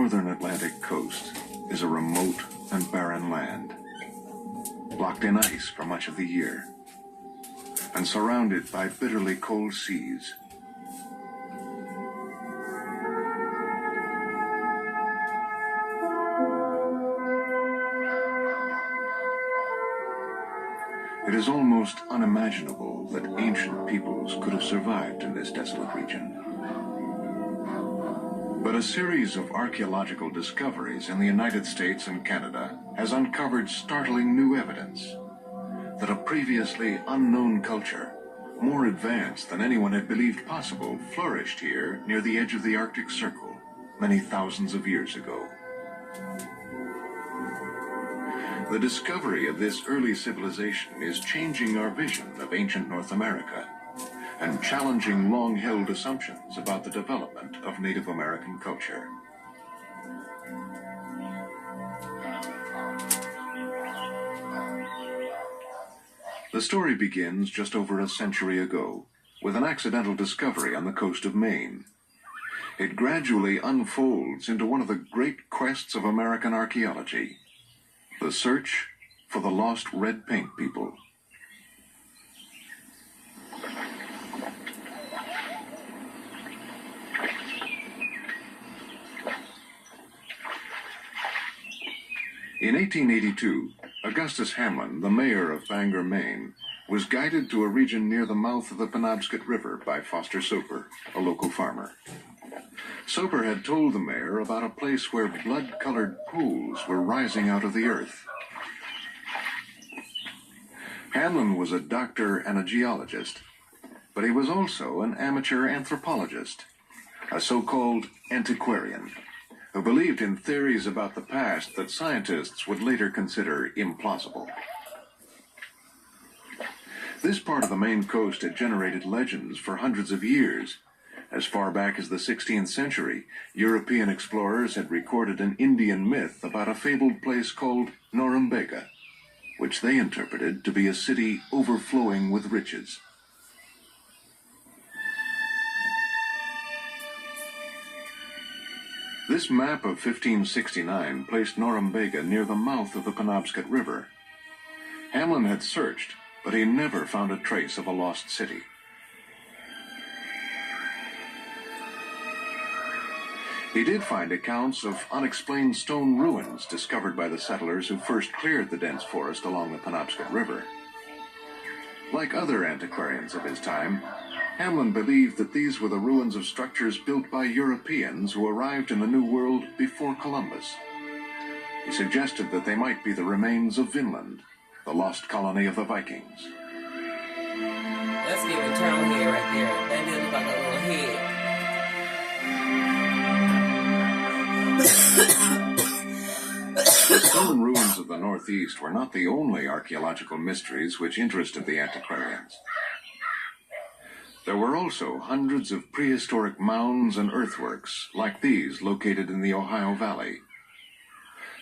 northern Atlantic coast is a remote and barren land, locked in ice for much of the year, and surrounded by bitterly cold seas. It is almost unimaginable that ancient peoples could have survived in this desolate region. But a series of archaeological discoveries in the United States and Canada has uncovered startling new evidence that a previously unknown culture, more advanced than anyone had believed possible, flourished here near the edge of the Arctic Circle many thousands of years ago. The discovery of this early civilization is changing our vision of ancient North America and challenging long-held assumptions about the development of Native American culture. The story begins just over a century ago with an accidental discovery on the coast of Maine. It gradually unfolds into one of the great quests of American archaeology: the search for the lost red paint people. In 1882, Augustus Hamlin, the mayor of Bangor, Maine, was guided to a region near the mouth of the Penobscot River by Foster Soper, a local farmer. Soper had told the mayor about a place where blood-colored pools were rising out of the earth. Hamlin was a doctor and a geologist, but he was also an amateur anthropologist, a so-called antiquarian, who believed in theories about the past that scientists would later consider implausible. This part of the Maine coast had generated legends for hundreds of years. As far back as the 16th century, European explorers had recorded an Indian myth about a fabled place called Norumbega, which they interpreted to be a city overflowing with riches. This map of 1569 placed Norumbega near the mouth of the Penobscot River. Hamlin had searched, but he never found a trace of a lost city. He did find accounts of unexplained stone ruins discovered by the settlers who first cleared the dense forest along the Penobscot River. Like other antiquarians of his time, Hamlin believed that these were the ruins of structures built by Europeans who arrived in the New World before Columbus. He suggested that they might be the remains of Vinland, the lost colony of the Vikings. Let's get a turn here right there. That did look like a little head. The stone ruins of the Northeast were not the only archaeological mysteries which interested the antiquarians. There were also hundreds of prehistoric mounds and earthworks like these located in the Ohio Valley.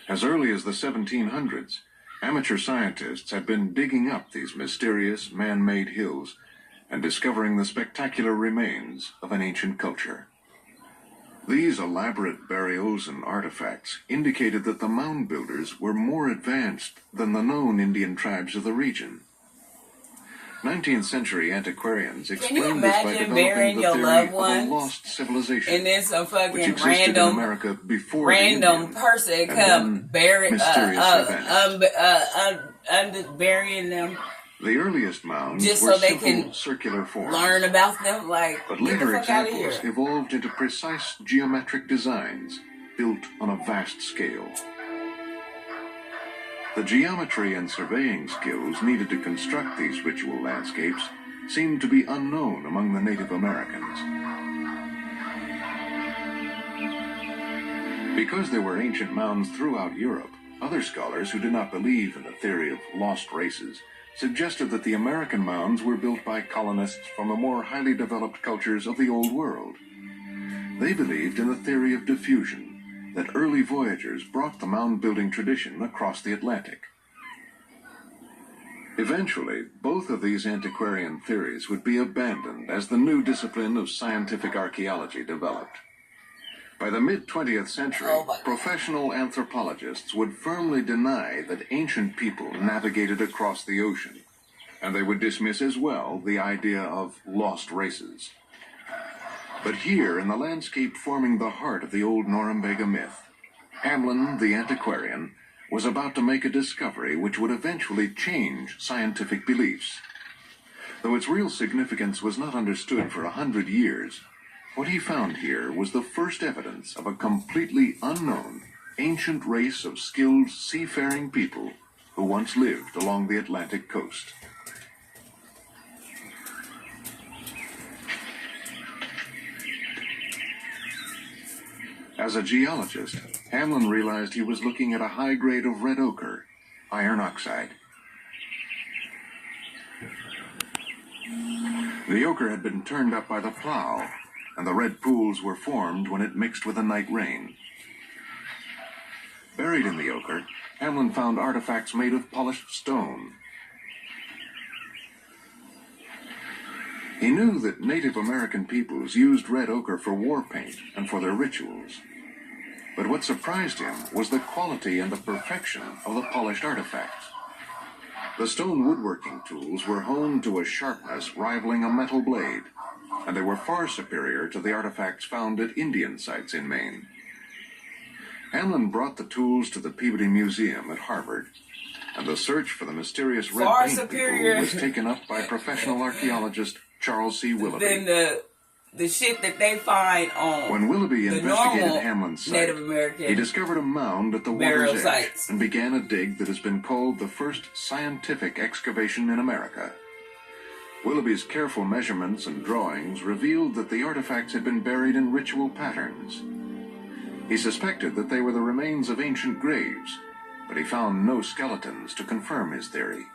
As early as the 1700s, amateur scientists had been digging up these mysterious man-made hills and discovering the spectacular remains of an ancient culture. These elaborate burials and artifacts indicated that the mound builders were more advanced than the known Indian tribes of the region. 19th century antiquarians explained this by developing the theory of a lost civilization, and then some fucking which existed in America before random the person come bury burying them. The earliest mounds just were so they simple, can circular forms. Learn about them, like, but get later the fuck out of examples here. evolved into precise geometric designs built on a vast scale. The geometry and surveying skills needed to construct these ritual landscapes seemed to be unknown among the Native Americans. Because there were ancient mounds throughout Europe, other scholars who did not believe in the theory of lost races suggested that the American mounds were built by colonists from the more highly developed cultures of the Old World. They believed in the theory of diffusion, that early voyagers brought the mound-building tradition across the Atlantic. Eventually, both of these antiquarian theories would be abandoned as the new discipline of scientific archaeology developed. By the mid-20th century, professional anthropologists would firmly deny that ancient people navigated across the ocean, and they would dismiss as well the idea of lost races. But here, in the landscape forming the heart of the old Norumbega myth, Hamlin the antiquarian was about to make a discovery which would eventually change scientific beliefs. Though its real significance was not understood for 100 years, what he found here was the first evidence of a completely unknown, ancient race of skilled seafaring people who once lived along the Atlantic coast. As a geologist, Hamlin realized he was looking at a high grade of red ochre, iron oxide. The ochre had been turned up by the plow, and the red pools were formed when it mixed with a night rain. Buried in the ochre, Hamlin found artifacts made of polished stone. He knew that Native American peoples used red ochre for war paint and for their rituals. But what surprised him was the quality and the perfection of the polished artifacts. The stone woodworking tools were honed to a sharpness rivaling a metal blade, and they were far superior to the artifacts found at Indian sites in Maine. Hamlin brought the tools to the Peabody Museum at Harvard, and the search for the mysterious red paint people was taken up by professional archaeologist Charles C. Willoughby. Then the shit that they find on when Willoughby investigated Hamlin's site, Native American he discovered a mound at the water's edge and began a dig that has been called the first scientific excavation in America. Willoughby's careful measurements and drawings revealed that the artifacts had been buried in ritual patterns. He suspected that they were the remains of ancient graves, but he found no skeletons to confirm his theory.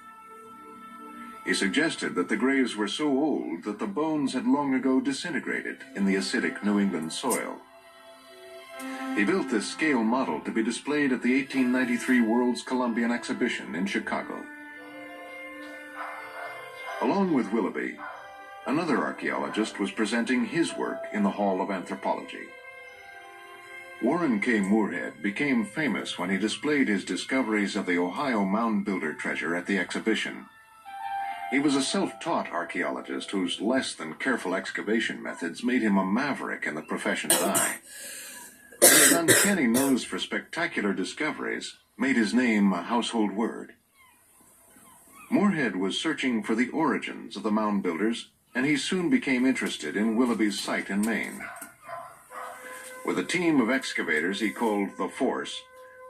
He suggested that the graves were so old that the bones had long ago disintegrated in the acidic New England soil. He built this scale model to be displayed at the 1893 World's Columbian Exhibition in Chicago. Along with Willoughby, another archaeologist was presenting his work in the Hall of Anthropology. Warren K. Moorhead became famous when he displayed his discoveries of the Ohio mound builder treasure at the exhibition. He was a self-taught archaeologist whose less than careful excavation methods made him a maverick in the profession's eye. His uncanny nose for spectacular discoveries made his name a household word. Moorhead was searching for the origins of the mound builders, and he soon became interested in Willoughby's site in Maine. With a team of excavators he called the Force,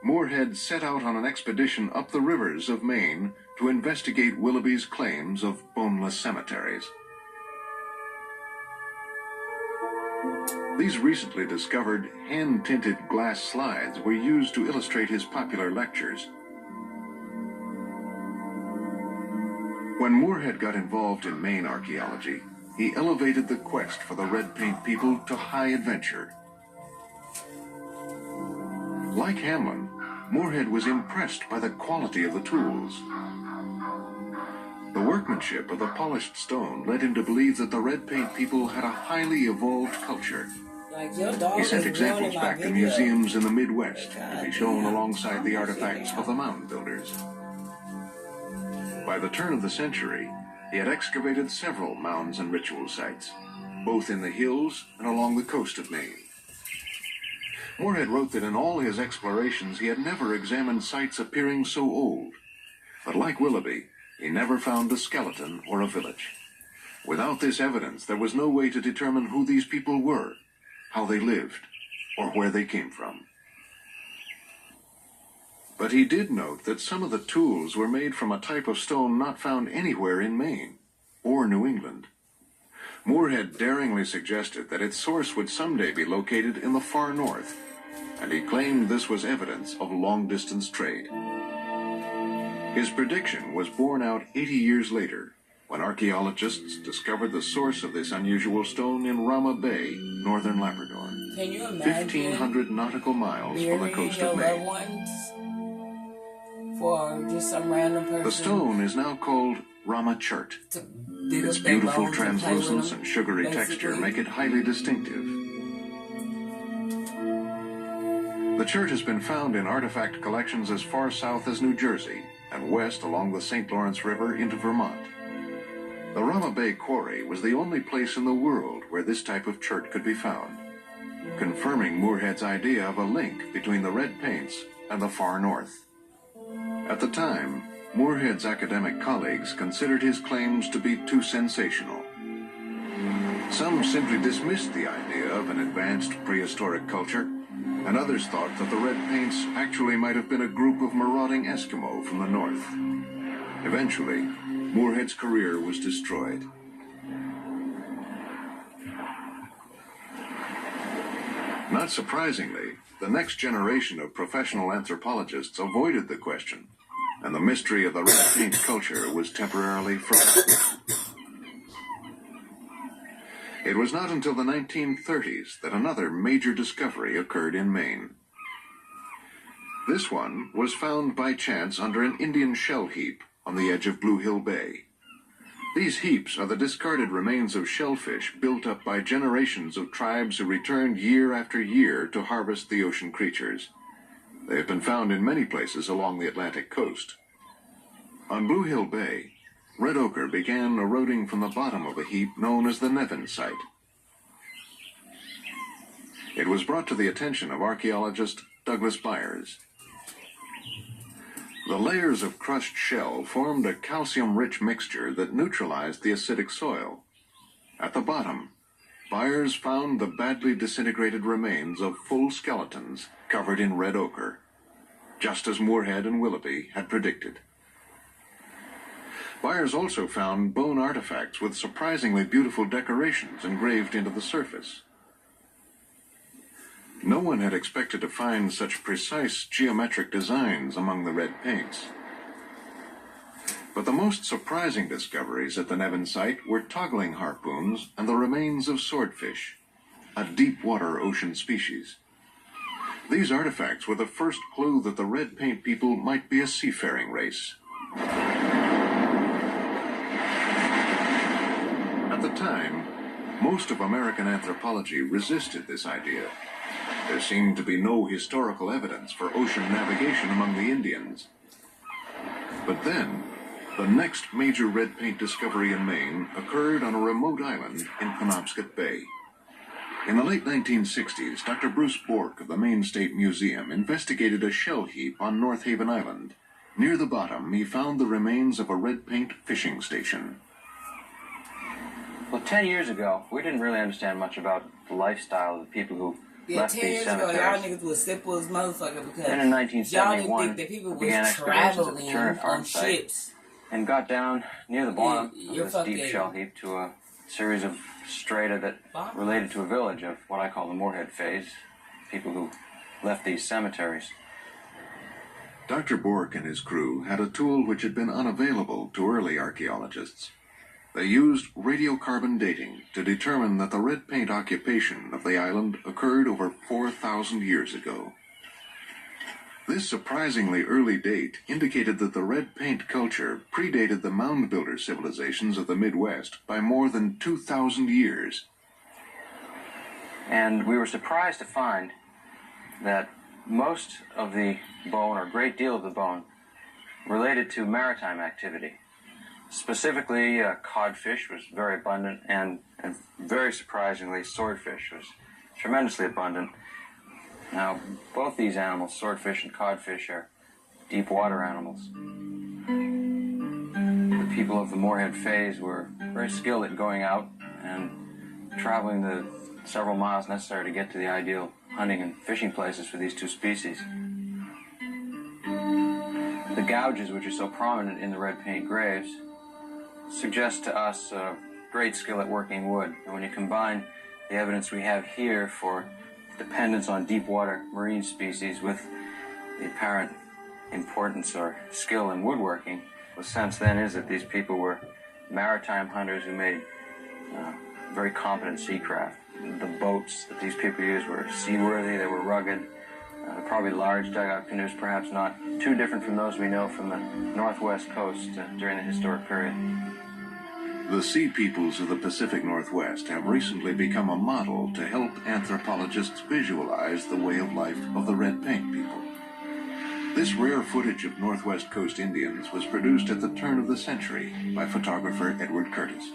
Moorhead set out on an expedition up the rivers of Maine to investigate Willoughby's claims of boneless cemeteries. These recently discovered hand-tinted glass slides were used to illustrate his popular lectures. When Moorhead got involved in Maine archaeology, he elevated the quest for the red paint people to high adventure. Like Hamlin, Moorhead was impressed by the quality of the tools. The workmanship of the polished stone led him to believe that the red paint people had a highly evolved culture. He sent examples back to museums in the Midwest to be shown alongside the artifacts of the mound builders. By the turn of the century, he had excavated several mounds and ritual sites, both in the hills and along the coast of Maine. Moorhead wrote that in all his explorations he had never examined sites appearing so old, but like Willoughby, he never found a skeleton or a village. Without this evidence, there was no way to determine who these people were, how they lived, or where they came from. But he did note that some of the tools were made from a type of stone not found anywhere in Maine or New England. Moorhead daringly suggested that its source would someday be located in the far north, and he claimed this was evidence of long-distance trade. His prediction was borne out 80 years later, when archaeologists discovered the source of this unusual stone in Rama Bay, northern Labrador, Can you imagine 1,500 nautical miles from the coast of Maine. For just some random person. The stone is now called Rama Chert. Its beautiful translucence and sugary texture make it highly distinctive. The chert has been found in artifact collections as far south as New Jersey and west along the St. Lawrence River into Vermont. The Rama Bay Quarry was the only place in the world where this type of chert could be found, confirming Moorhead's idea of a link between the red paints and the far north. At the time, Moorhead's academic colleagues considered his claims to be too sensational. Some simply dismissed the idea of an advanced prehistoric culture, and others thought that the red paints actually might have been a group of marauding Eskimo from the north. Eventually, Moorhead's career was destroyed. Not surprisingly, the next generation of professional anthropologists avoided the question, and the mystery of the red paint culture was temporarily forgotten. It was not until the 1930s that another major discovery occurred in Maine. This one was found by chance under an Indian shell heap on the edge of Blue Hill Bay. These heaps are the discarded remains of shellfish built up by generations of tribes who returned year after year to harvest the ocean creatures. They have been found in many places along the Atlantic coast. On Blue Hill Bay, red ochre began eroding from the bottom of a heap known as the Nevin site. It was brought to the attention of archaeologist Douglas Byers. The layers of crushed shell formed a calcium-rich mixture that neutralized the acidic soil. At the bottom, Byers found the badly disintegrated remains of full skeletons covered in red ochre, just as Moorhead and Willoughby had predicted. Byers also found bone artifacts with surprisingly beautiful decorations engraved into the surface. No one had expected to find such precise geometric designs among the red paints. But the most surprising discoveries at the Nevin site were toggling harpoons and the remains of swordfish, a deep-water ocean species. These artifacts were the first clue that the red paint people might be a seafaring race. At the time, most of American anthropology resisted this idea. There seemed to be no historical evidence for ocean navigation among the Indians. But then, the next major red paint discovery in Maine occurred on a remote island in Penobscot Bay. In the late 1960s, Dr. Bruce Bork of the Maine State Museum investigated a shell heap on North Haven Island. Near the bottom, he found the remains of a red paint fishing station. Well, 10 years ago, we didn't really understand much about the lifestyle of the people who left 10 these years ago, cemeteries. y'all niggas was simple as motherfucker because then in 1971, y'all didn't think that people began was excavations at the traveling Turner Farm on site ships. and got down near the bottom you're of this deep fucking- shell heap to a series of strata that related to a village of what I call the Moorhead phase, people who left these cemeteries. Dr. Bork and his crew had a tool which had been unavailable to early archaeologists. They used radiocarbon dating to determine that the red paint occupation of the island occurred over 4,000 years ago. This surprisingly early date indicated that the red paint culture predated the mound builder civilizations of the Midwest by more than 2,000 years. And we were surprised to find that most of the bone, or a great deal of the bone, related to maritime activity. Specifically, codfish was very abundant, and very surprisingly, swordfish was tremendously abundant. Now, both these animals, swordfish and codfish, are deep water animals. The people of the Moorhead phase were very skilled at going out and traveling the several miles necessary to get to the ideal hunting and fishing places for these two species. The gouges, which are so prominent in the red paint graves, suggest to us great skill at working wood. And when you combine the evidence we have here for dependence on deep water marine species with the apparent importance or skill in woodworking, the sense then is that these people were maritime hunters who made very competent seacraft. The boats that these people used were seaworthy, they were rugged, probably large dugout canoes, perhaps not too different from those we know from the northwest coast during the historic period. The sea peoples of the Pacific Northwest have recently become a model to help anthropologists visualize the way of life of the red paint people. This rare footage of Northwest Coast Indians was produced at the turn of the century by photographer Edward Curtis.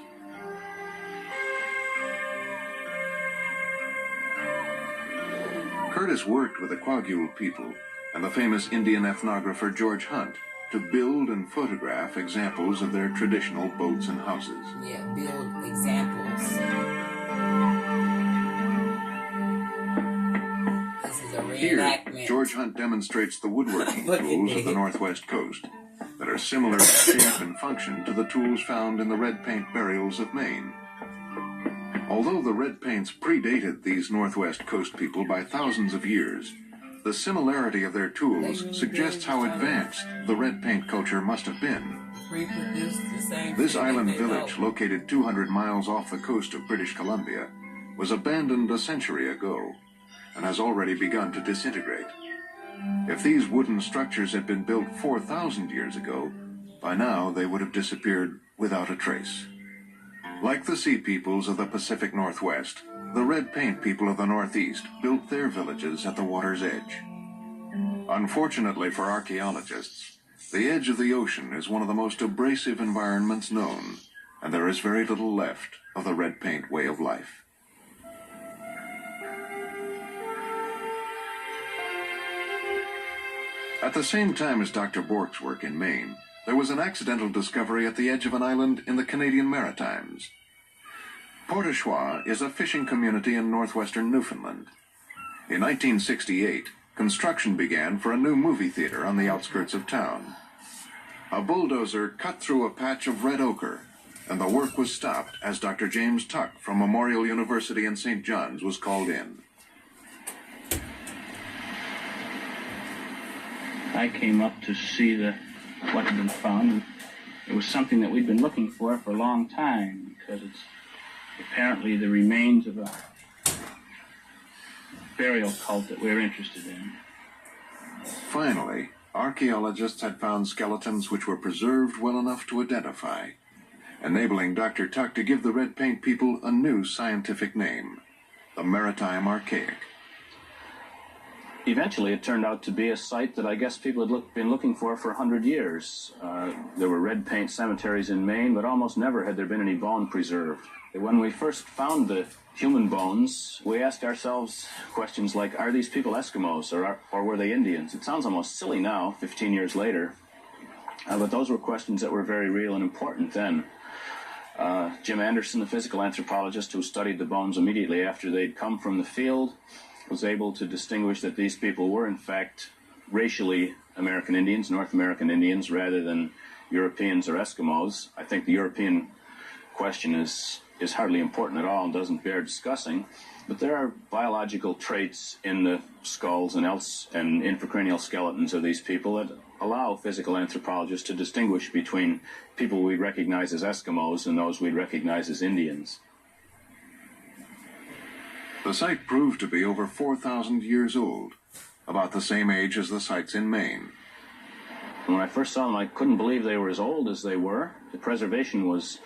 Curtis worked with the Quagule people and the famous Indian ethnographer George Hunt to build and photograph examples of their traditional boats and houses. Yeah, build examples. This is a reenactment. Here, George Hunt demonstrates the woodworking tools of the Northwest Coast that are similar in shape and function to the tools found in the red paint burials of Maine. Although the red paints predated these Northwest Coast people by thousands of years, the similarity of their tools suggests how advanced the red paint culture must have been. This island village, located 200 miles off the coast of British Columbia, was abandoned a century ago and has already begun to disintegrate. If these wooden structures had been built 4,000 years ago, by now they would have disappeared without a trace. Like the sea peoples of the Pacific Northwest, the red paint people of the Northeast built their villages at the water's edge. Unfortunately for archaeologists, the edge of the ocean is one of the most abrasive environments known, and there is very little left of the red paint way of life. At the same time as Dr. Bork's work in Maine, there was an accidental discovery at the edge of an island in the Canadian Maritimes. Port au Choix is a fishing community in northwestern Newfoundland. In 1968, construction began for a new movie theater on the outskirts of town. A bulldozer cut through a patch of red ochre, and the work was stopped as Dr. James Tuck from Memorial University in St. John's was called in. I came up to see what had been found. It was something that we'd been looking for a long time, because it's apparently the remains of a burial cult that we're interested in. Finally, archaeologists had found skeletons which were preserved well enough to identify, enabling Dr. Tuck to give the red paint people a new scientific name, the Maritime Archaic. Eventually, it turned out to be a site that I guess people had been looking for 100 years. There were red paint cemeteries in Maine, but almost never had there been any bone preserved. When we first found the human bones, we asked ourselves questions like, are these people Eskimos or were they Indians? It sounds almost silly now, 15 years later, but those were questions that were very real and important then. Jim Anderson, the physical anthropologist who studied the bones immediately after they'd come from the field, was able to distinguish that these people were, in fact, racially American Indians, North American Indians, rather than Europeans or Eskimos. I think the European question is hardly important at all and doesn't bear discussing, but there are biological traits in the skulls and intracranial skeletons of these people that allow physical anthropologists to distinguish between people we recognize as Eskimos and those we recognize as Indians. The site proved to be over 4,000 years old, about the same age as the sites in Maine. When I first saw them, I couldn't believe they were as old as they were. The preservation was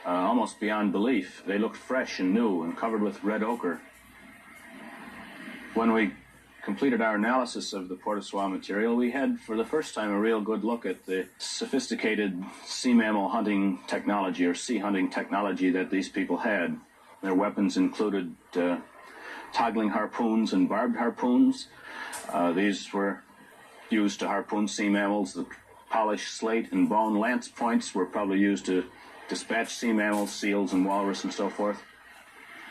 almost beyond belief. They looked fresh and new and covered with red ochre. When we completed our analysis of the Port au Choix material, we had, for the first time, a real good look at the sophisticated sea mammal hunting technology or sea hunting technology that these people had. Their weapons included toggling harpoons and barbed harpoons. These were used to harpoon sea mammals. The polished slate and bone lance points were probably used to dispatch sea mammals, seals and walrus and so forth.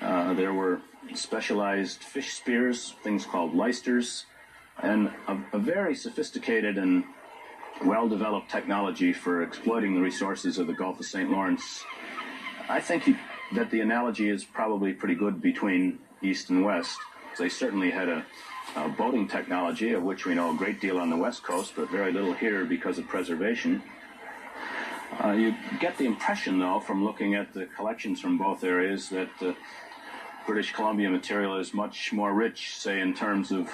There were specialized fish spears, things called lysters, and a very sophisticated and well-developed technology for exploiting the resources of the Gulf of St. Lawrence. I think that the analogy is probably pretty good between East and West. They certainly had a boating technology, of which we know a great deal on the West Coast, but very little here because of preservation. You get the impression, though, from looking at the collections from both areas, that British Columbia material is much more rich, say, in terms of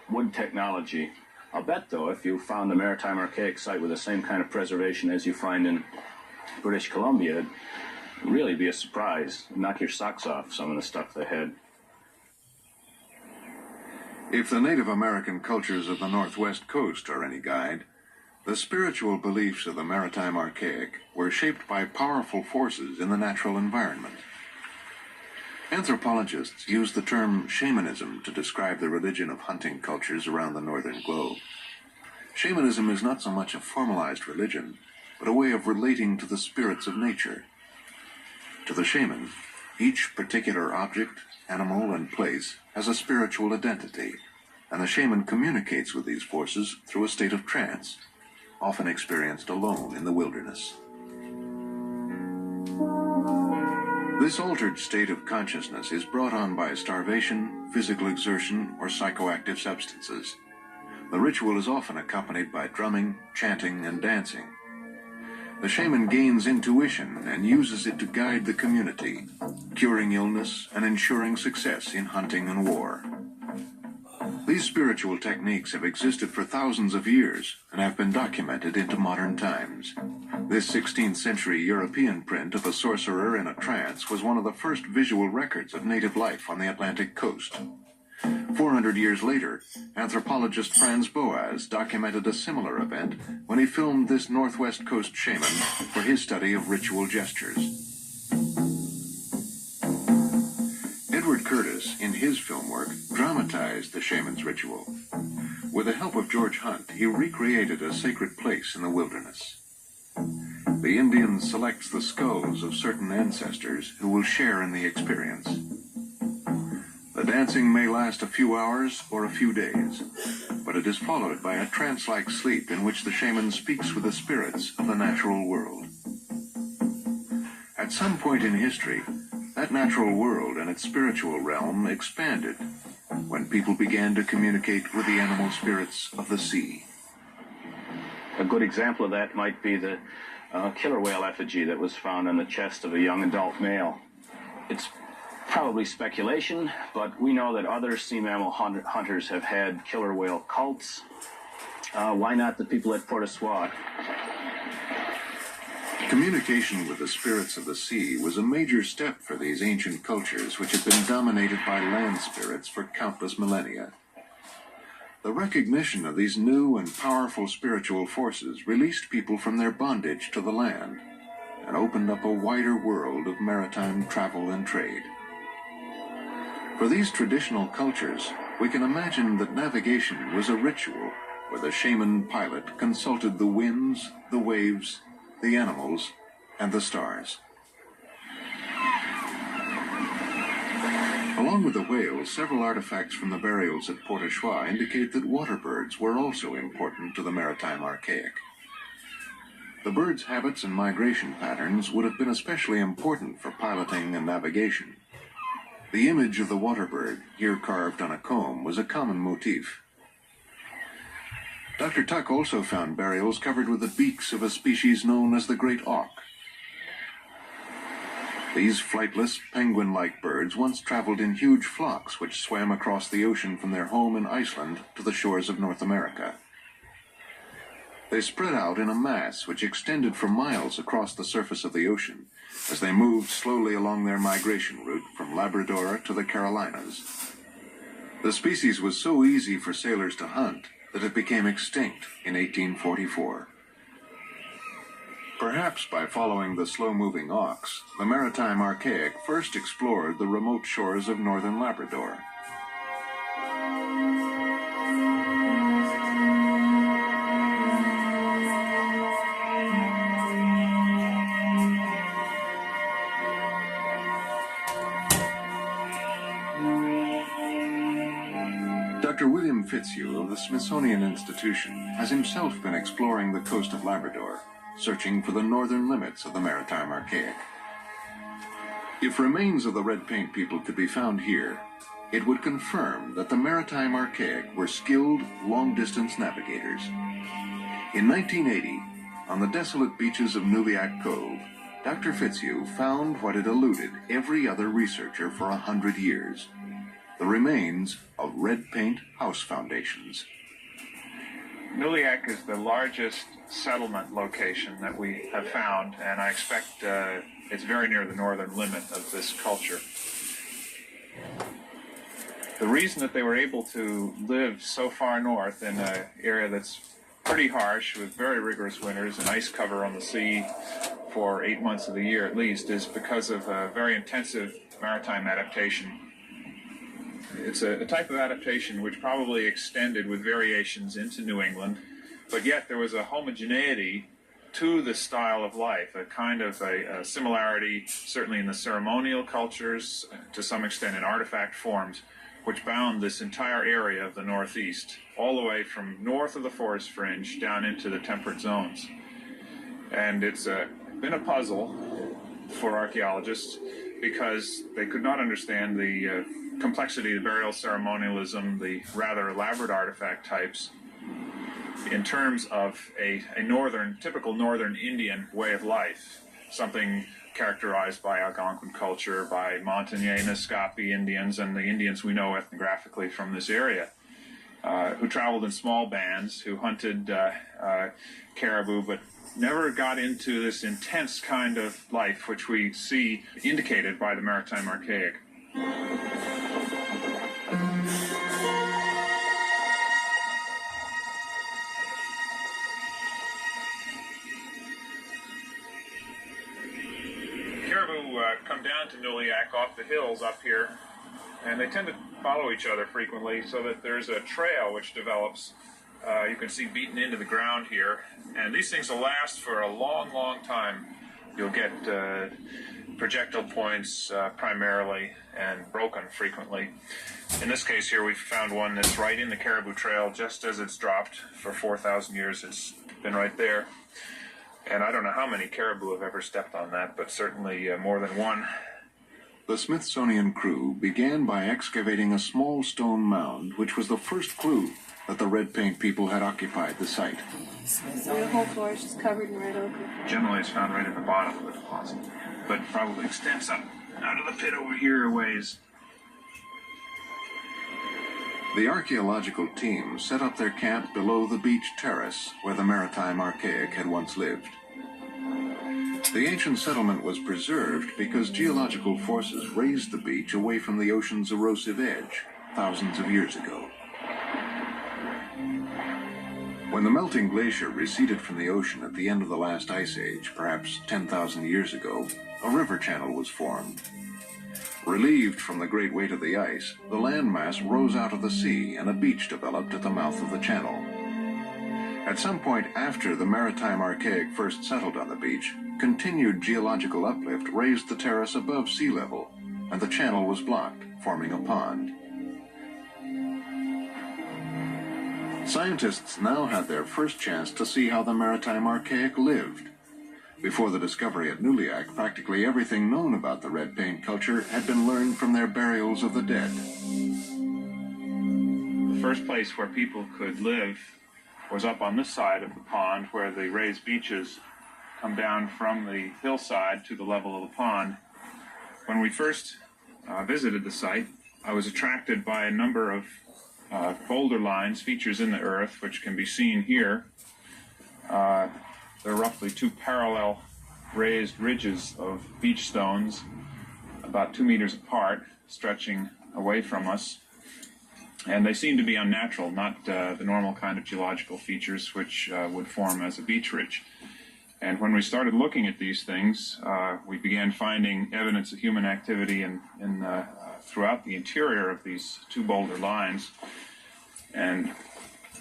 wood technology. I'll bet, though, if you found the Maritime Archaic site with the same kind of preservation as you find in British Columbia, really be a surprise, knock your socks off, some of the stuff they had. If the Native American cultures of the Northwest Coast are any guide, the spiritual beliefs of the maritime archaic were shaped by powerful forces in the natural environment. Anthropologists use the term shamanism to describe the religion of hunting cultures around the northern globe. Shamanism is not so much a formalized religion, but a way of relating to the spirits of nature. To the shaman, each particular object, animal, and place has a spiritual identity, and the shaman communicates with these forces through a state of trance, often experienced alone in the wilderness. This altered state of consciousness is brought on by starvation, physical exertion, or psychoactive substances. The ritual is often accompanied by drumming, chanting, and dancing. The shaman gains intuition and uses it to guide the community, curing illness and ensuring success in hunting and war. These spiritual techniques have existed for thousands of years and have been documented into modern times. This 16th century European print of a sorcerer in a trance was one of the first visual records of native life on the Atlantic coast. 400 years later, anthropologist Franz Boas documented a similar event when he filmed this Northwest Coast shaman for his study of ritual gestures. Edward Curtis, in his film work, dramatized the shaman's ritual. With the help of George Hunt, he recreated a sacred place in the wilderness. The Indian selects the skulls of certain ancestors who will share in the experience. The dancing may last a few hours or a few days, but it is followed by a trance-like sleep in which the shaman speaks with the spirits of the natural world. At some point in history, that natural world and its spiritual realm expanded when people began to communicate with the animal spirits of the sea. A good example of that might be the killer whale effigy that was found on the chest of a young adult male. It's probably speculation, but we know that other sea mammal hunters have had killer whale cults. Why not the people at Port au Soir? Communication with the spirits of the sea was a major step for these ancient cultures which had been dominated by land spirits for countless millennia. The recognition of these new and powerful spiritual forces released people from their bondage to the land and opened up a wider world of maritime travel and trade. For these traditional cultures, we can imagine that navigation was a ritual where the shaman pilot consulted the winds, the waves, the animals, and the stars. Along with the whales, several artifacts from the burials at Port au Choix indicate that water birds were also important to the maritime archaic. The birds' habits and migration patterns would have been especially important for piloting and navigation. The image of the water bird, here carved on a comb, was a common motif. Dr. Tuck also found burials covered with the beaks of a species known as the great auk. These flightless, penguin-like birds once traveled in huge flocks which swam across the ocean from their home in Iceland to the shores of North America. They spread out in a mass which extended for miles across the surface of the ocean as they moved slowly along their migration route from Labrador to the Carolinas. The species was so easy for sailors to hunt that it became extinct in 1844. Perhaps by following the slow-moving auks, the maritime archaic first explored the remote shores of northern Labrador. Dr. William Fitzhugh of the Smithsonian Institution has himself been exploring the coast of Labrador, searching for the northern limits of the maritime archaic. If remains of the red paint people could be found here, it would confirm that the maritime archaic were skilled, long-distance navigators. In 1980, on the desolate beaches of Nubiac Cove, Dr. Fitzhugh found what had eluded every other researcher for 100 years: the remains of red paint house foundations. Nuliak is the largest settlement location that we have found, and I expect it's very near the northern limit of this culture. The reason that they were able to live so far north in an area that's pretty harsh with very rigorous winters and ice cover on the sea for 8 months of the year at least is because of a very intensive maritime adaptation. It's a type of adaptation which probably extended with variations into New England, but yet there was a homogeneity to the style of life, a kind of a similarity certainly in the ceremonial cultures, to some extent in artifact forms, which bound this entire area of the Northeast, all the way from north of the forest fringe down into the temperate zones. And it's been a puzzle for archaeologists because they could not understand the complexity of burial ceremonialism, the rather elaborate artifact types, in terms of a typical northern Indian way of life, something characterized by Algonquin culture, by Montagnais, Naskapi Indians, and the Indians we know ethnographically from this area, who traveled in small bands, who hunted caribou, but never got into this intense kind of life which we see indicated by the Maritime Archaic. Caribou come down to Nuliak off the hills up here, and they tend to follow each other frequently, so that there's a trail which develops. You can see beaten into the ground here, and these things will last for a long, long time. You'll get projectile points primarily, and broken frequently. In this case here, we found one that's right in the Caribou Trail just as it's dropped. For 4,000 years it's been right there. And I don't know how many caribou have ever stepped on that, but certainly more than one. The Smithsonian crew began by excavating a small stone mound, which was the first clue that the red paint people had occupied the site. The whole floor is just covered in red ochre. Generally it's found right at the bottom of the deposit, but probably extends up out of the pit over here a ways. The archaeological team set up their camp below the beach terrace where the Maritime Archaic had once lived. The ancient settlement was preserved because geological forces raised the beach away from the ocean's erosive edge thousands of years ago. When the melting glacier receded from the ocean at the end of the last ice age, perhaps 10,000 years ago, a river channel was formed. Relieved from the great weight of the ice, the landmass rose out of the sea and a beach developed at the mouth of the channel. At some point after the Maritime Archaic first settled on the beach, continued geological uplift raised the terrace above sea level, and the channel was blocked, forming a pond. Scientists now had their first chance to see how the Maritime Archaic lived. Before the discovery at Nuliak, practically everything known about the red paint culture had been learned from their burials of the dead. The first place where people could live was up on this side of the pond, where the raised beaches come down from the hillside to the level of the pond. When we first visited the site, I was attracted by a number of boulder lines, features in the earth, which can be seen here. There are roughly two parallel raised ridges of beach stones, about 2 meters apart, stretching away from us. And they seem to be unnatural, not the normal kind of geological features which would form as a beach ridge. And when we started looking at these things, we began finding evidence of human activity throughout the interior of these two boulder lines, and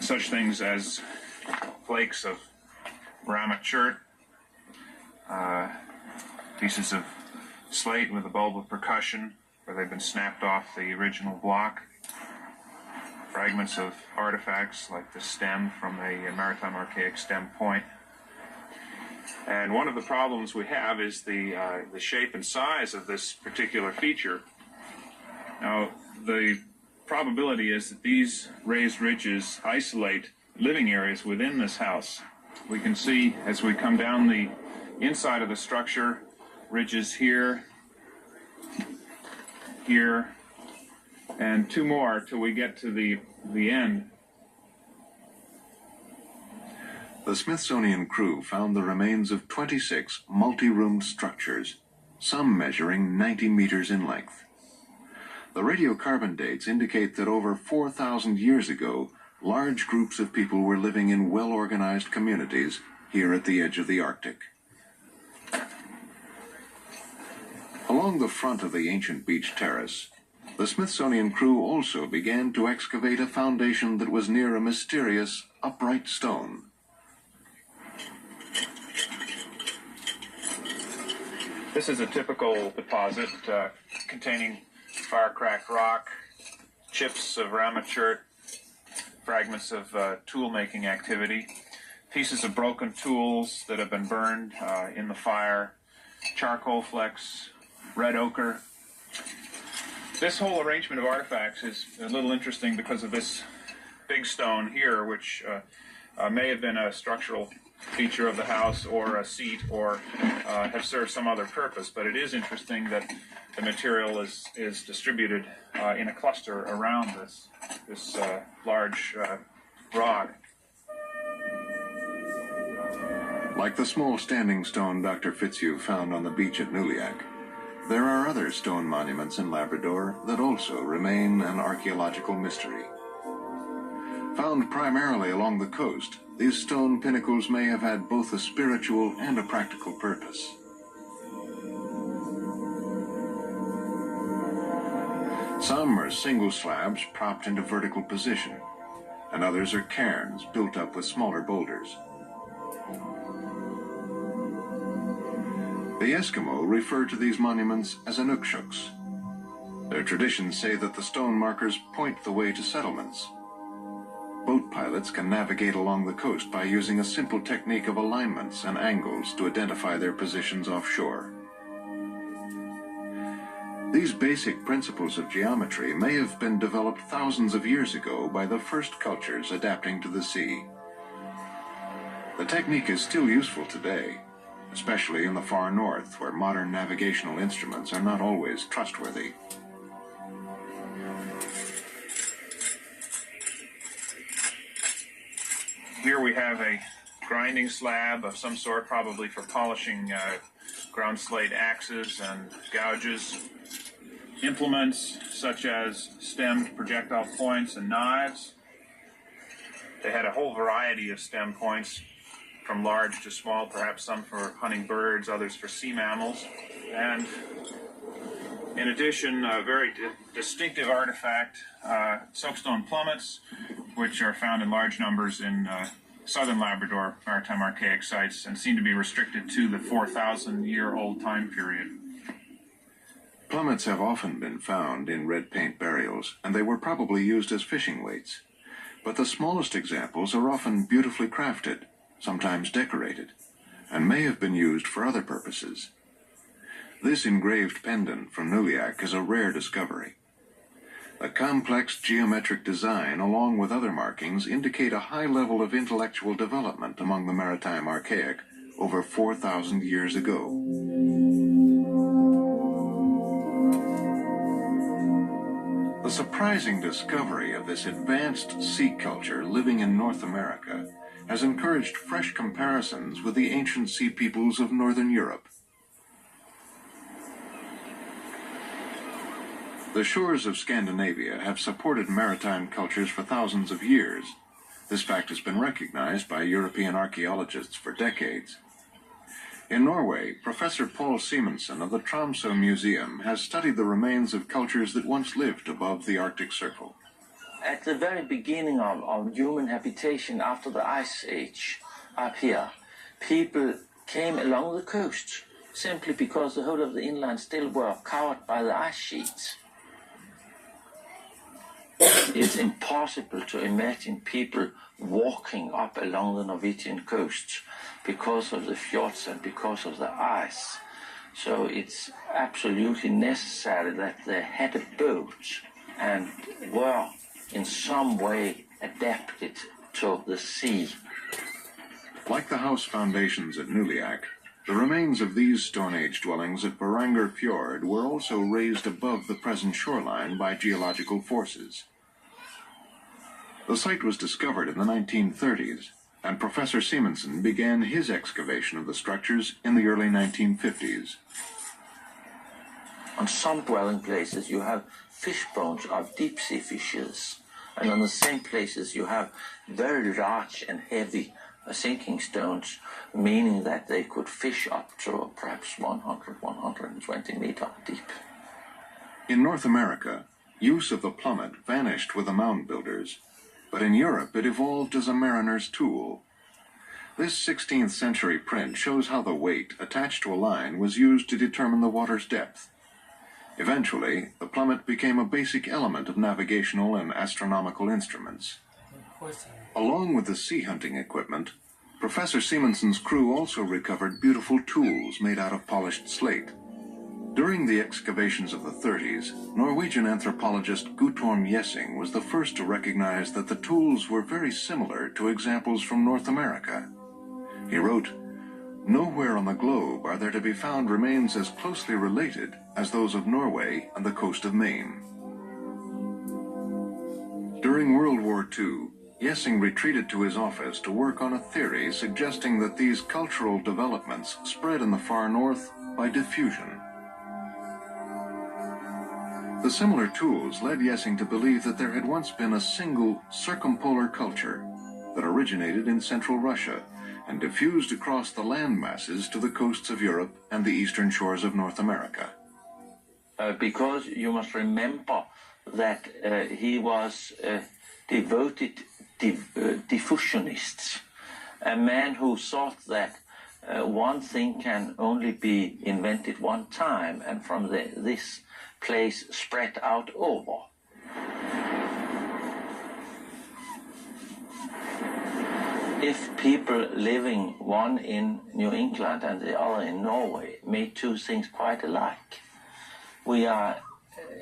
such things as flakes of Rammet chert, pieces of slate with a bulb of percussion where they've been snapped off the original block, fragments of artifacts like the stem from a Maritime Archaic stem point. And one of the problems we have is the shape and size of this particular feature. Now, the probability is that these raised ridges isolate living areas within this house. We can see as we come down the inside of the structure, ridges here, here, and two more till we get to the end. The Smithsonian crew found the remains of 26 multi-roomed structures, some measuring 90 meters in length. The radiocarbon dates indicate that over 4,000 years ago, large groups of people were living in well-organized communities here at the edge of the Arctic. Along the front of the ancient beach terrace, the Smithsonian crew also began to excavate a foundation that was near a mysterious upright stone. This is a typical deposit containing fire-cracked rock, chips of ramachurt, fragments of tool-making activity, pieces of broken tools that have been burned in the fire, charcoal flecks, red ochre. This whole arrangement of artifacts is a little interesting because of this big stone here, which may have been a structural feature of the house or a seat or have served some other purpose. But it is interesting that the material is distributed in a cluster around this large rock. Like the small standing stone Dr. Fitzhugh found on the beach at Nuliak, there are other stone monuments in Labrador that also remain an archaeological mystery. Found primarily along the coast, these stone pinnacles may have had both a spiritual and a practical purpose. Some are single slabs propped into vertical position, and others are cairns built up with smaller boulders. The Eskimo refer to these monuments as inukshuks. Their traditions say that the stone markers point the way to settlements. Boat pilots can navigate along the coast by using a simple technique of alignments and angles to identify their positions offshore. These basic principles of geometry may have been developed thousands of years ago by the first cultures adapting to the sea. The technique is still useful today, especially in the far north, where modern navigational instruments are not always trustworthy. Here we have a grinding slab of some sort, probably for polishing ground slate axes and gouges. Implements such as stemmed projectile points and knives. They had a whole variety of stem points, from large to small, perhaps some for hunting birds, others for sea mammals. And in addition, a very distinctive artifact, soapstone plummets, which are found in large numbers in southern Labrador maritime archaic sites and seem to be restricted to the 4,000-year-old time period. Plummets have often been found in red paint burials, and they were probably used as fishing weights. But the smallest examples are often beautifully crafted, sometimes decorated, and may have been used for other purposes. This engraved pendant from Nuliak is a rare discovery. The complex geometric design, along with other markings, indicate a high level of intellectual development among the maritime archaic over 4,000 years ago. The surprising discovery of this advanced sea culture living in North America has encouraged fresh comparisons with the ancient sea peoples of Northern Europe. The shores of Scandinavia have supported maritime cultures for thousands of years. This fact has been recognized by European archaeologists for decades. In Norway, Professor Paul Simonsen of the Tromsø Museum has studied the remains of cultures that once lived above the Arctic Circle. At the very beginning of human habitation after the Ice Age up here, people came along the coast simply because the whole of the inland still were covered by the ice sheets. It's impossible to imagine people walking up along the Norwegian coast because of the fjords and because of the ice. So it's absolutely necessary that they had a boat and were in some way adapted to the sea. Like the house foundations at Nuliak, the remains of these Stone Age dwellings at Varangur Fjord were also raised above the present shoreline by geological forces. The site was discovered in the 1930s, and Professor Simonsen began his excavation of the structures in the early 1950s. On some dwelling places you have fish bones of deep-sea fishes, and on the same places you have very large and heavy sinking stones, meaning that they could fish up to perhaps 100-120 meters deep. In North America, use of the plummet vanished with the mound builders, but in Europe it evolved as a mariner's tool. This 16th century print shows how the weight attached to a line was used to determine the water's depth. Eventually, the plummet became a basic element of navigational and astronomical instruments. Along with the sea hunting equipment, Professor Simonsen's crew also recovered beautiful tools made out of polished slate. During the excavations of the 30s, Norwegian anthropologist Guttorm Jessing was the first to recognize that the tools were very similar to examples from North America. He wrote, "Nowhere on the globe are there to be found remains as closely related as those of Norway and the coast of Maine." During World War II, Jessing retreated to his office to work on a theory suggesting that these cultural developments spread in the far north by diffusion. The similar tools led Jessing to believe that there had once been a single circumpolar culture that originated in central Russia and diffused across the land masses to the coasts of Europe and the eastern shores of North America. Because you must remember that he was a devoted diffusionist, a man who thought that one thing can only be invented one time and from this place spread out over. If people living one in New England and the other in Norway made two things quite alike, we are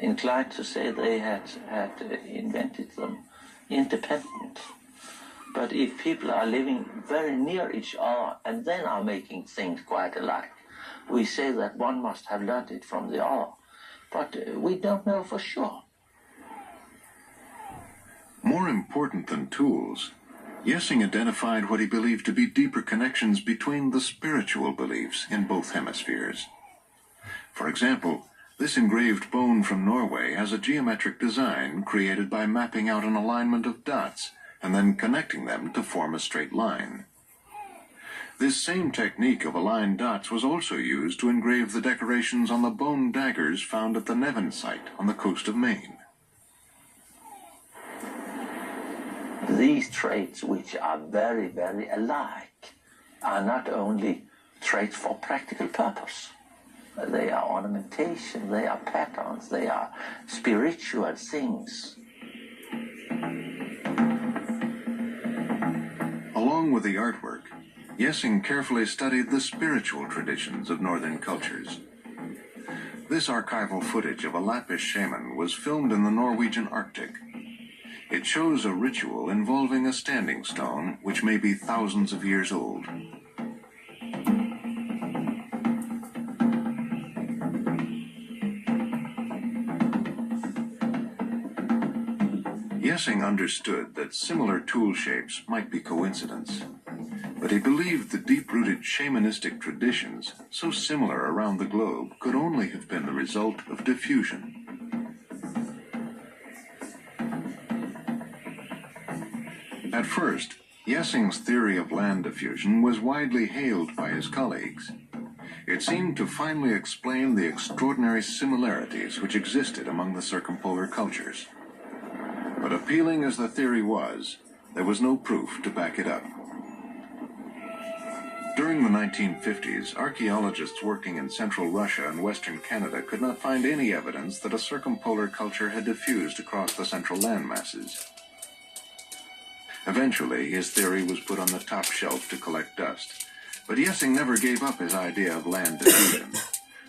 inclined to say they had invented them independent. But if people are living very near each other and then are making things quite alike, we say that one must have learned it from the other. But we don't know for sure. More important than tools, Jessing identified what he believed to be deeper connections between the spiritual beliefs in both hemispheres. For example, this engraved bone from Norway has a geometric design created by mapping out an alignment of dots and then connecting them to form a straight line. This same technique of aligned dots was also used to engrave the decorations on the bone daggers found at the Nevin site on the coast of Maine. These traits, which are very, very alike, are not only traits for practical purpose. They are ornamentation, they are patterns, they are spiritual things. Along with the artwork, Jessing carefully studied the spiritual traditions of northern cultures. This archival footage of a Lappish shaman was filmed in the Norwegian Arctic. It shows a ritual involving a standing stone which may be thousands of years old. Jessing understood that similar tool shapes might be coincidence, but he believed the deep-rooted shamanistic traditions, so similar around the globe, could only have been the result of diffusion. At first, Jessing's theory of land diffusion was widely hailed by his colleagues. It seemed to finally explain the extraordinary similarities which existed among the circumpolar cultures. But appealing as the theory was, there was no proof to back it up. During the 1950s, archaeologists working in central Russia and western Canada could not find any evidence that a circumpolar culture had diffused across the central landmasses. Eventually, his theory was put on the top shelf to collect dust, but Jessing never gave up his idea of land diffusion.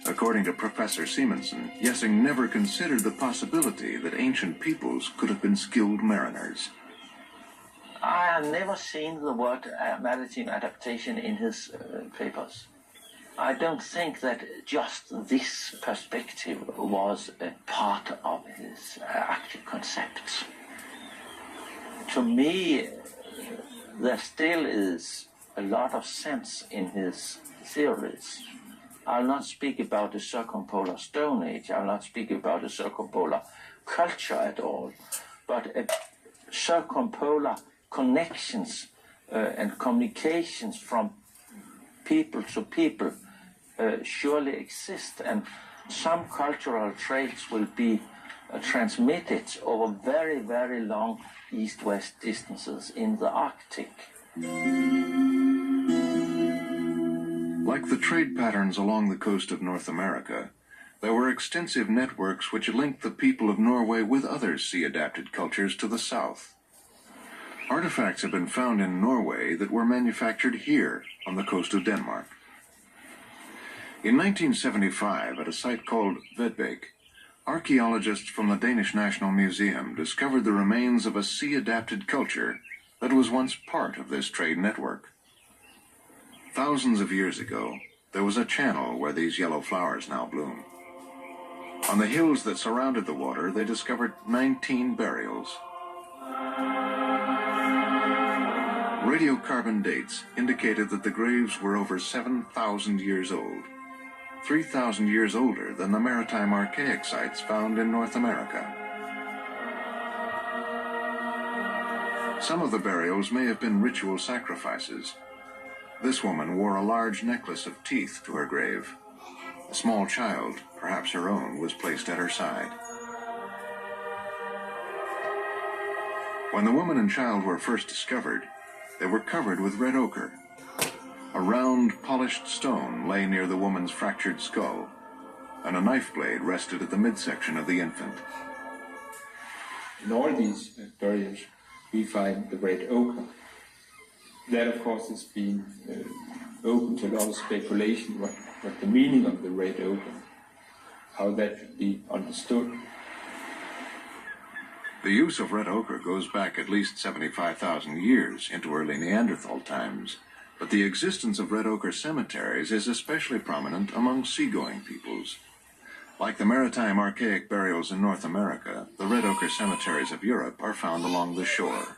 According to Professor Simonsen, Jessing never considered the possibility that ancient peoples could have been skilled mariners. I have never seen the word maritime adaptation in his papers. I don't think that just this perspective was a part of his active concepts. To me, there still is a lot of sense in his theories. I'll not speak about the circumpolar Stone Age, I'll not speak about the circumpolar culture at all, but circumpolar connections and communications from people to people surely exist, and some cultural traits will be transmitted over very, very long east-west distances in the Arctic. Like the trade patterns along the coast of North America, there were extensive networks which linked the people of Norway with other sea-adapted cultures to the south. Artifacts have been found in Norway that were manufactured here on the coast of Denmark. In 1975, at a site called Vedbæk, archaeologists from the Danish National Museum discovered the remains of a sea-adapted culture that was once part of this trade network. Thousands of years ago, there was a channel where these yellow flowers now bloom. On the hills that surrounded the water, they discovered 19 burials. Radiocarbon dates indicated that the graves were over 7,000 years old, 3,000 years older than the maritime archaic sites found in North America. Some of the burials may have been ritual sacrifices. This woman wore a large necklace of teeth to her grave. A small child, perhaps her own, was placed at her side. When the woman and child were first discovered, they were covered with red ochre. A round, polished stone lay near the woman's fractured skull, and a knife blade rested at the midsection of the infant. In all these burials, we find the red ochre. That, of course, has been open to a lot of speculation, what the meaning of the red ochre, how that should be understood. The use of red ochre goes back at least 75,000 years into early Neanderthal times, but the existence of red ochre cemeteries is especially prominent among seagoing peoples. Like the maritime archaic burials in North America, the red ochre cemeteries of Europe are found along the shore.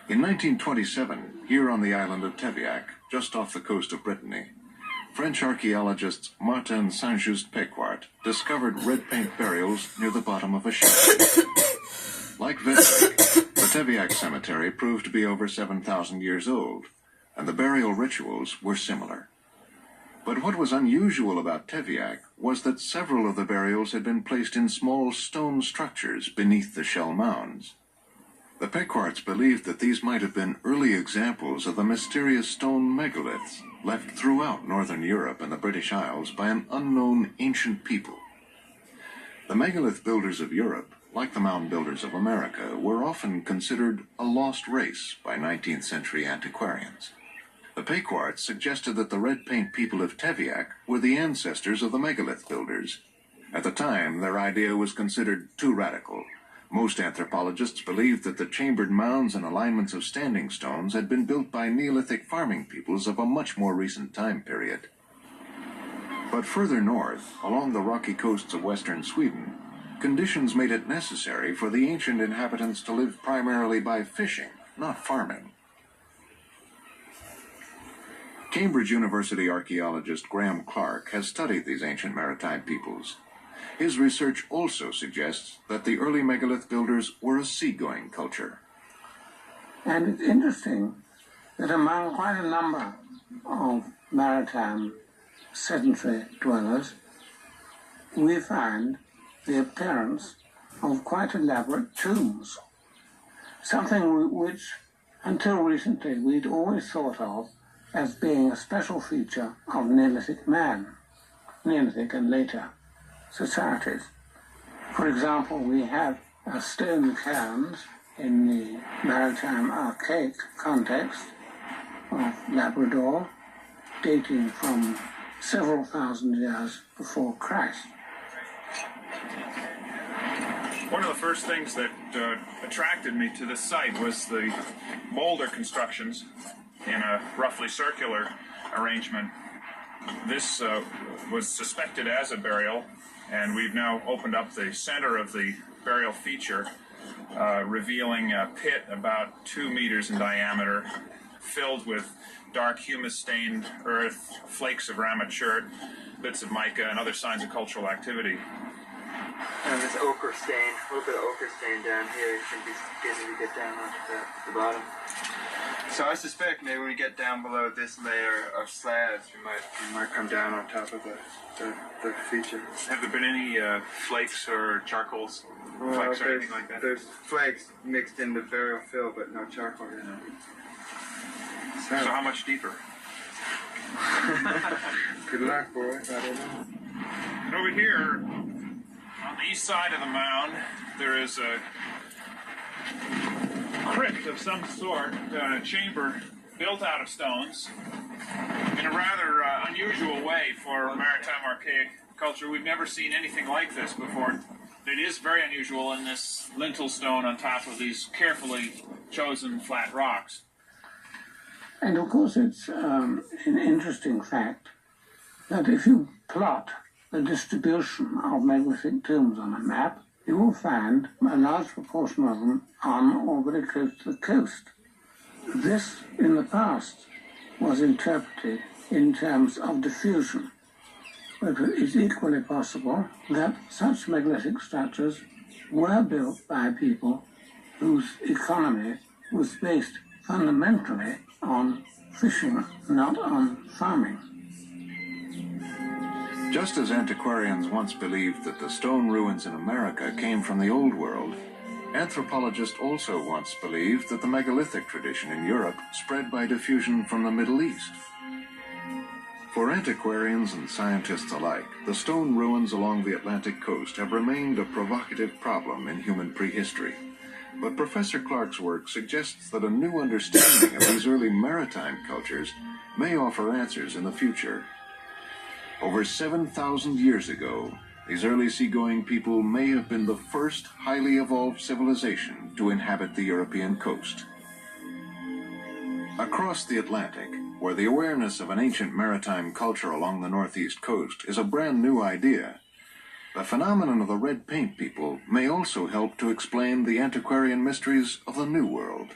In 1927, here on the island of Tevyak, just off the coast of Brittany, French archaeologists Martin Saint-Just-Péquart discovered red paint burials near the bottom of a ship. Like Vedbæk, the Tevyak cemetery proved to be over 7,000 years old, and the burial rituals were similar. But what was unusual about Tevyak was that several of the burials had been placed in small stone structures beneath the shell mounds. The Péquarts believed that these might have been early examples of the mysterious stone megaliths left throughout northern Europe and the British Isles by an unknown ancient people. The megalith builders of Europe, like the mound builders of America, were often considered a lost race by 19th century antiquarians. The Péquarts suggested that the red paint people of Tevyak were the ancestors of the megalith builders. At the time, their idea was considered too radical. Most anthropologists believed that the chambered mounds and alignments of standing stones had been built by Neolithic farming peoples of a much more recent time period. But further north, along the rocky coasts of western Sweden, conditions made it necessary for the ancient inhabitants to live primarily by fishing, not farming. Cambridge University archaeologist Graham Clark has studied these ancient maritime peoples. His research also suggests that the early megalith builders were a seagoing culture. And it's interesting that among quite a number of maritime sedentary dwellers, we find the appearance of quite elaborate tombs, something which until recently we'd always thought of as being a special feature of Neolithic man, Neolithic and later societies. For example, we have stone cairns in the maritime archaic context of Labrador, dating from several thousand years before Christ. One of the first things that attracted me to this site was the boulder constructions in a roughly circular arrangement. This was suspected as a burial, and we've now opened up the center of the burial feature revealing a pit about 2 meters in diameter, filled with dark humus-stained earth, flakes of ramachurt, bits of mica, and other signs of cultural activity. And this ochre stain, a little bit of ochre stain down here. You can begin to get down onto the bottom. So I suspect maybe when we get down below this layer of slabs, we might come down on top of the feature. Have there been any flakes or charcoals, flakes or anything like that? There's flakes mixed in the burial fill, but no charcoal. So how much deeper? Good luck, boy. I don't know. And over here, on the east side of the mound, there is a crypt of some sort, a chamber built out of stones in a rather unusual way for maritime archaic culture. We've never seen anything like this before. It is very unusual in this lintel stone on top of these carefully chosen flat rocks. And of course, it's an interesting fact that if you plot the distribution of megalithic tombs on a map, you will find a large proportion of them on or very close to the coast. This, in the past, was interpreted in terms of diffusion, but it is equally possible that such megalithic structures were built by people whose economy was based fundamentally on fishing, not on farming. Just as antiquarians once believed that the stone ruins in America came from the Old World, anthropologists also once believed that the megalithic tradition in Europe spread by diffusion from the Middle East. For antiquarians and scientists alike, the stone ruins along the Atlantic coast have remained a provocative problem in human prehistory. But Professor Clark's work suggests that a new understanding of these early maritime cultures may offer answers in the future. Over 7,000 years ago, these early seagoing people may have been the first highly evolved civilization to inhabit the European coast. Across the Atlantic, where the awareness of an ancient maritime culture along the northeast coast is a brand new idea, the phenomenon of the red paint people may also help to explain the antiquarian mysteries of the New World.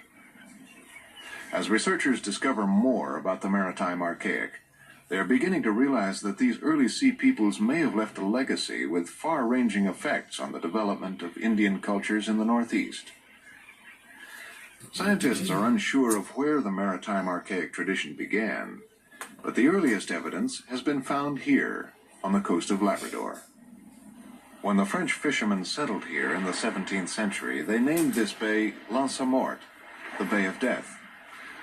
As researchers discover more about the maritime archaic, they are beginning to realize that these early sea peoples may have left a legacy with far-ranging effects on the development of Indian cultures in the Northeast. Scientists are unsure of where the maritime archaic tradition began, but the earliest evidence has been found here on the coast of Labrador. When the French fishermen settled here in the 17th century, they named this bay L'Anse-Morte, the Bay of Death.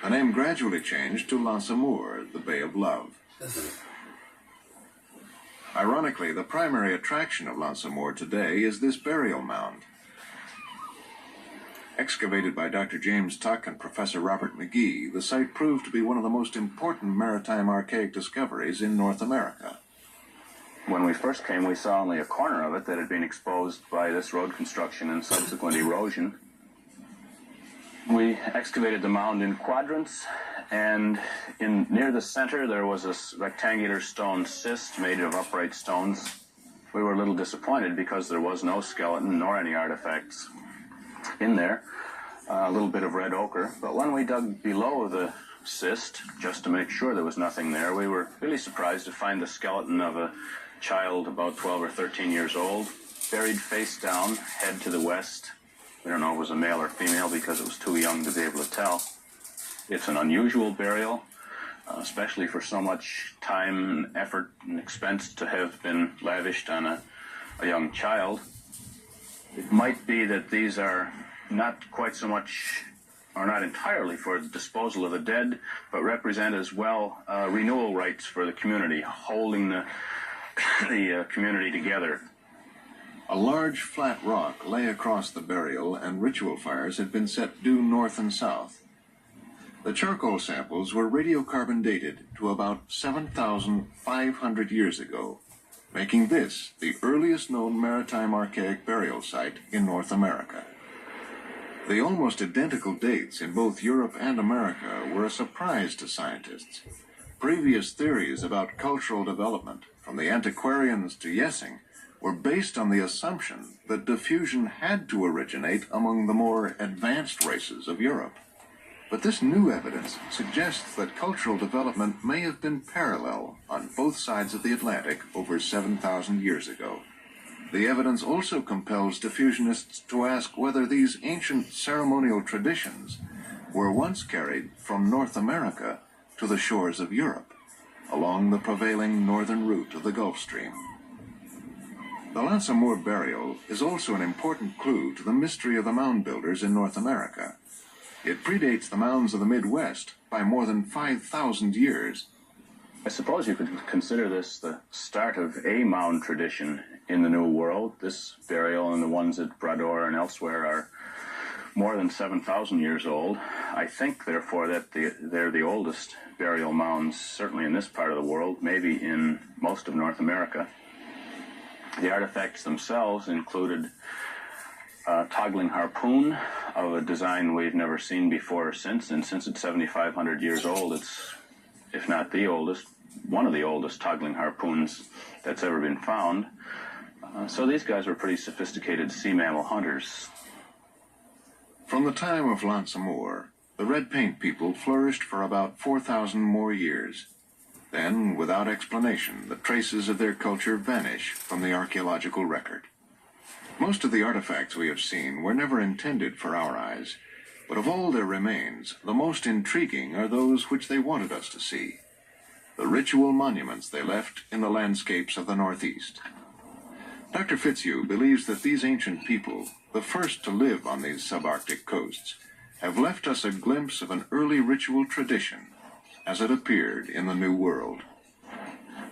The name gradually changed to L'Anse-Amour, the Bay of Love. Ironically, the primary attraction of L'Anse-Amour today is this burial mound. Excavated by Dr. James Tuck and Professor Robert McGee, the site proved to be one of the most important maritime archaic discoveries in North America. When we first came, we saw only a corner of it that had been exposed by this road construction and subsequent erosion. We excavated the mound in quadrants, and near the center there was a rectangular stone cyst made of upright stones. We were a little disappointed because there was no skeleton nor any artifacts in there, a little bit of red ochre. But when we dug below the cyst, just to make sure there was nothing there, we were really surprised to find the skeleton of a child about 12 or 13 years old, buried face down, head to the west. We don't know if it was a male or female because it was too young to be able to tell. It's an unusual burial, especially for so much time and effort and expense to have been lavished on a young child. It might be that these are not quite so much, or not entirely, for the disposal of the dead, but represent as well renewal rights for the community, holding the community together. A large flat rock lay across the burial, and ritual fires had been set due north and south. The charcoal samples were radiocarbon dated to about 7,500 years ago, making this the earliest known maritime archaic burial site in North America. The almost identical dates in both Europe and America were a surprise to scientists. Previous theories about cultural development, from the antiquarians to Yessing, were based on the assumption that diffusion had to originate among the more advanced races of Europe. But this new evidence suggests that cultural development may have been parallel on both sides of the Atlantic over 7,000 years ago. The evidence also compels diffusionists to ask whether these ancient ceremonial traditions were once carried from North America to the shores of Europe, along the prevailing northern route of the Gulf Stream. The Lance Amour burial is also an important clue to the mystery of the mound builders in North America. It predates the mounds of the Midwest by more than 5,000 years. I suppose you could consider this the start of a mound tradition in the New World. This burial and the ones at Brador and elsewhere are more than 7,000 years old. I think, therefore, that they're the oldest burial mounds, certainly in this part of the world, maybe in most of North America. The artifacts themselves included a toggling harpoon of a design we've never seen before or since, and since it's 7,500 years old, it's, if not the oldest, one of the oldest toggling harpoons that's ever been found. So these guys were pretty sophisticated sea mammal hunters. From the time of Lance Amour, the red paint people flourished for about 4,000 more years. Then, without explanation, the traces of their culture vanish from the archaeological record. Most of the artifacts we have seen were never intended for our eyes, but of all their remains, the most intriguing are those which they wanted us to see, the ritual monuments they left in the landscapes of the Northeast. Dr. Fitzhugh believes that these ancient people, the first to live on these subarctic coasts, have left us a glimpse of an early ritual tradition as it appeared in the New World.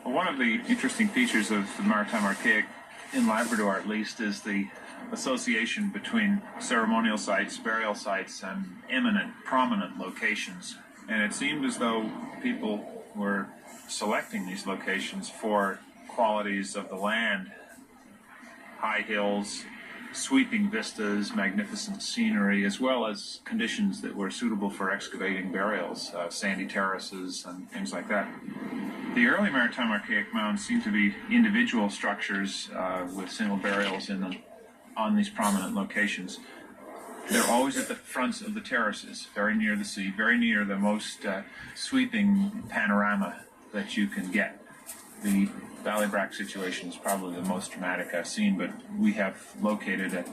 Well, one of the interesting features of the Maritime Archaic, in Labrador at least, is the association between ceremonial sites, burial sites, and eminent, prominent locations. And it seemed as though people were selecting these locations for qualities of the land: high hills, sweeping vistas, magnificent scenery, as well as conditions that were suitable for excavating burials, sandy terraces and things like that. The early Maritime Archaic mounds seem to be individual structures with single burials in them on these prominent locations. They're always at the fronts of the terraces, very near the sea, very near the most sweeping panorama that you can get. The Ballybrack situation is probably the most dramatic I've seen, but we have located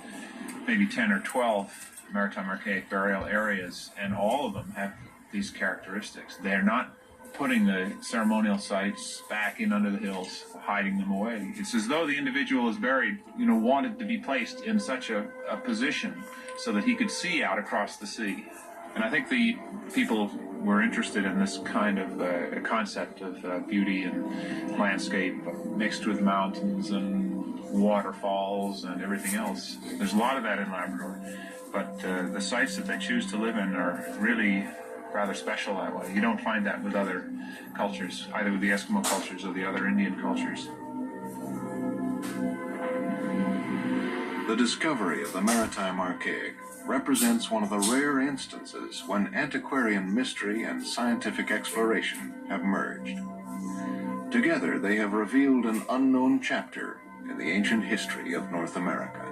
maybe 10 or 12 Maritime Archaic burial areas, and all of them have these characteristics. They're not putting the ceremonial sites back in under the hills, hiding them away. It's as though the individual is buried, wanted to be placed in such a position so that he could see out across the sea. And I think the people were interested in this kind of concept of beauty and landscape mixed with mountains and waterfalls and everything else. There's a lot of that in Labrador, but the sites that they choose to live in are really rather special that way. You don't find that with other cultures, either with the Eskimo cultures or the other Indian cultures. The discovery of the Maritime Archaic represents one of the rare instances when antiquarian mystery and scientific exploration have merged. Together, they have revealed an unknown chapter in the ancient history of North America.